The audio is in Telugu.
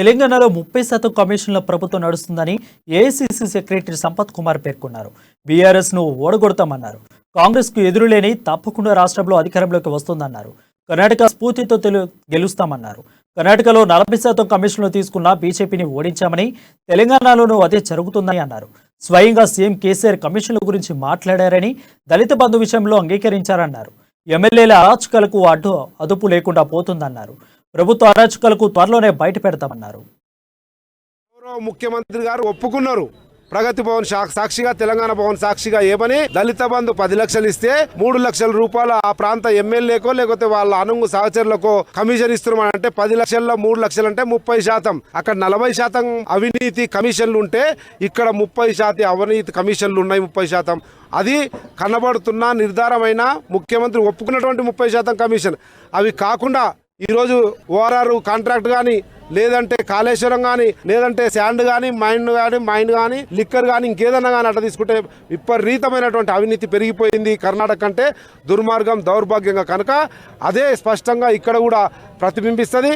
తెలంగాణలో 30% కమిషన్ల ప్రభుత్వం నడుస్తుందని ఏఐసీసీ సెక్రటరీ సంపత్ కుమార్ పేర్కొన్నారు. బీఆర్ఎస్ ను ఓడగొడతామన్నారు. కాంగ్రెస్ కు ఎదురులేని తప్పకుండా రాష్ట్రంలో అధికారంలోకి వస్తుందన్నారు. కర్ణాటక స్ఫూర్తితో గెలుస్తామన్నారు. కర్ణాటకలో 40% కమిషన్లు తీసుకున్న బీజేపీని ఓడించామని, తెలంగాణలోనూ అదే జరుగుతుందని అన్నారు. స్వయంగా సీఎం కేసీఆర్ కమిషన్ల గురించి మాట్లాడారని, దళిత బంధు విషయంలో అంగీకరించారన్నారు. ఎమ్మెల్యేల అరాచకాలకు అదుపు లేకుండా పోతుందన్నారు. ప్రభుత్వ అరాచకాలకు త్వరలోనే బయట పెడతామన్నారు. ముఖ్యమంత్రి గారు ఒప్పుకున్నారు. ప్రగతి భవన్ సాక్షిగా, తెలంగాణ భవన్ సాక్షిగా ఏమని దళిత బంధు 10 లక్షలు ఇస్తే 3 లక్షల రూపాయలు ఆ ప్రాంత ఎమ్మెల్యేకో లేకపోతే వాళ్ళ అనుంగు సహచరులకో కమిషన్ ఇస్తున్నామంటే 10 లక్షల్లో 3 లక్షలు అంటే 30%. అక్కడ 40% అవినీతి కమిషన్లు ఉంటే ఇక్కడ 30% అవినీతి కమిషన్లు ఉన్నాయి. 30% అది కనబడుతున్న నిర్ధారమైన ముఖ్యమంత్రి ఒప్పుకున్నటువంటి 30% కమిషన్. అవి కాకుండా ఈరోజు ఓఆర్ఆర్ కాంట్రాక్ట్ కానీ, లేదంటే కాళేశ్వరం కానీ, లేదంటే శాండ్ కానీ, మైండ్ కానీ, లిక్కర్ కానీ, ఇంకేదన్నా కానీ అట్లా తీసుకుంటే విపరీతమైనటువంటి అవినీతి పెరిగిపోయింది కర్ణాటక కంటే. దుర్మార్గం, దౌర్భాగ్యంగా కనుక అదే స్పష్టంగా ఇక్కడ కూడా ప్రతిబింబిస్తుంది.